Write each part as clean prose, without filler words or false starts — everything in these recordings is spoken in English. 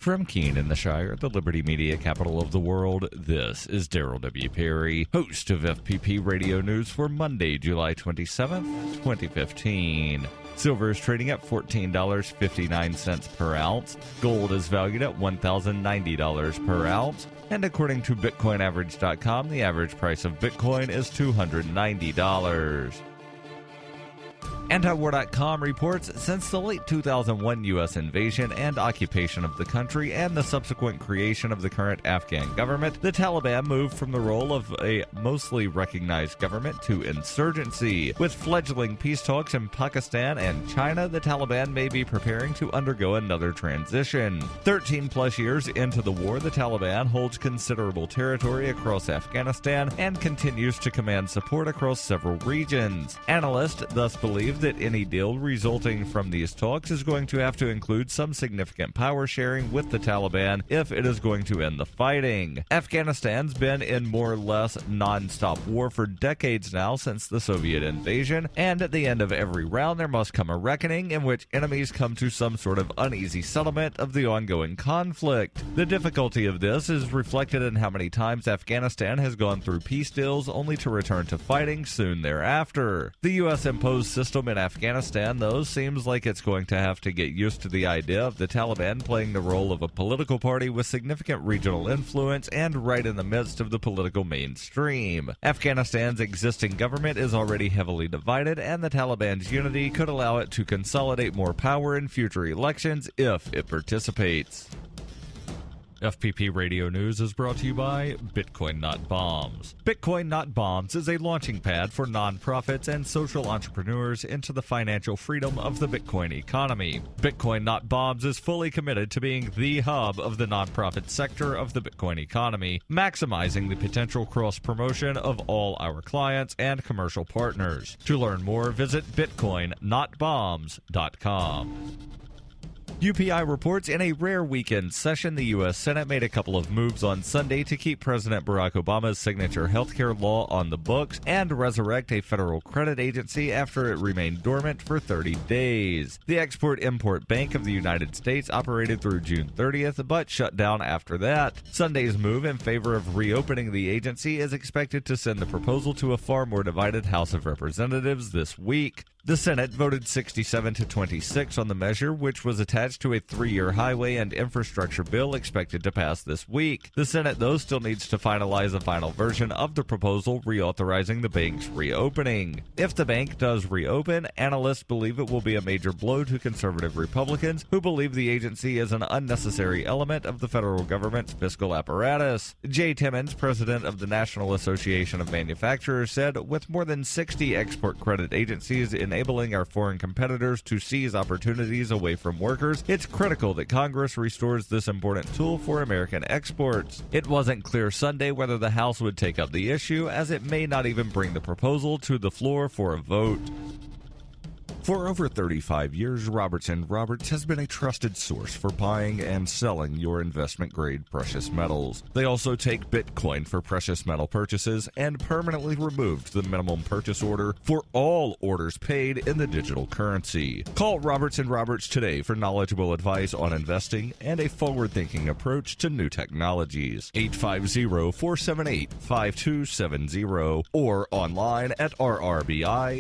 From Keene in the Shire, the Liberty Media capital of the world, this is Daryl W. Perry, host of FPP Radio News for Monday, July 27th, 2015. Silver is trading at $14.59 per ounce. Gold is valued at $1,090 per ounce. And according to BitcoinAverage.com, the average price of Bitcoin is $290. Antiwar.com reports since the late 2001 U.S. invasion and occupation of the country and the subsequent creation of the current Afghan government, the Taliban moved from the role of a mostly recognized government to insurgency. With fledgling peace talks in Pakistan and China, the Taliban may be preparing to undergo another transition. 13 plus years into the war, the Taliban holds considerable territory across Afghanistan and continues to command support across several regions. Analysts thus believe that any deal resulting from these talks is going to have to include some significant power sharing with the Taliban if it is going to end the fighting. Afghanistan's been in more or less non-stop war for decades now since the Soviet invasion, and at the end of every round there must come a reckoning in which enemies come to some sort of uneasy settlement of the ongoing conflict. The difficulty of this is reflected in how many times Afghanistan has gone through peace deals only to return to fighting soon thereafter. The U.S.-imposed system in Afghanistan, though, seems like it's going to have to get used to the idea of the Taliban playing the role of a political party with significant regional influence and right in the midst of the political mainstream. Afghanistan's existing government is already heavily divided, and the Taliban's unity could allow it to consolidate more power in future elections if it participates. FPP Radio News is brought to you by Bitcoin Not Bombs. Bitcoin Not Bombs is a launching pad for nonprofits and social entrepreneurs into the financial freedom of the Bitcoin economy. Bitcoin Not Bombs is fully committed to being the hub of the nonprofit sector of the Bitcoin economy, maximizing the potential cross-promotion of all our clients and commercial partners. To learn more, visit bitcoinnotbombs.com. UPI reports in a rare weekend session, the U.S. Senate made a couple of moves on Sunday to keep President Barack Obama's signature healthcare law on the books and resurrect a federal credit agency after it remained dormant for 30 days. The Export-Import Bank of the United States operated through June 30th, but shut down after that. Sunday's move in favor of reopening the agency is expected to send the proposal to a far more divided House of Representatives this week. The Senate voted 67 to 26 on the measure, which was attached to a 3-year highway and infrastructure bill expected to pass this week. The Senate, though, still needs to finalize a final version of the proposal reauthorizing the bank's reopening. If the bank does reopen, analysts believe it will be a major blow to conservative Republicans who believe the agency is an unnecessary element of the federal government's fiscal apparatus. Jay Timmons, president of the National Association of Manufacturers, said, with more than 60 export credit agencies enabling our foreign competitors to seize opportunities away from workers, it's critical that Congress restores this important tool for American exports. It wasn't clear Sunday whether the House would take up the issue, as it may not even bring the proposal to the floor for a vote. For over 35 years, Robertson Roberts has been a trusted source for buying and selling your investment-grade precious metals. They also take Bitcoin for precious metal purchases and permanently removed the minimum purchase order for all orders paid in the digital currency. Call Robertson Roberts today for knowledgeable advice on investing and a forward-thinking approach to new technologies. 850-478-5270 or online at rrbi.co.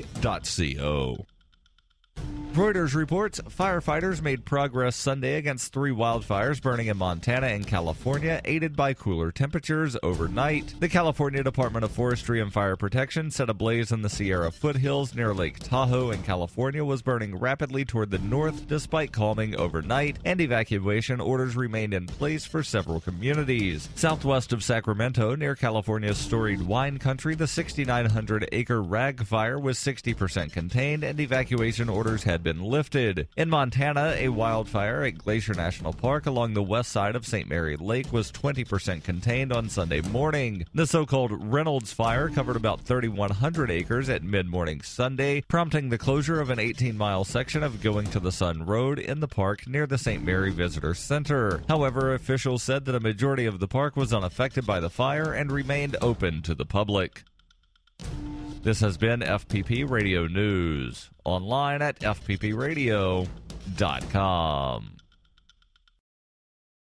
Reuters reports firefighters made progress Sunday against 3 wildfires burning in Montana and California, aided by cooler temperatures overnight. The California Department of Forestry and Fire Protection said a blaze in the Sierra foothills near Lake Tahoe in California was burning rapidly toward the north despite calming overnight, and evacuation orders remained in place for several communities. Southwest of Sacramento, near California's storied wine country, the 6,900-acre Rag Fire was 60% contained, and evacuation orders had been lifted. In Montana, a wildfire at Glacier National Park along the west side of St. Mary Lake was 20% contained on Sunday morning. The so-called Reynolds Fire covered about 3,100 acres at mid-morning Sunday, prompting the closure of an 18-mile section of Going to the Sun Road in the park near the St. Mary Visitor Center. However, officials said that a majority of the park was unaffected by the fire and remained open to the public. This has been FPP Radio News, online at fppradio.com.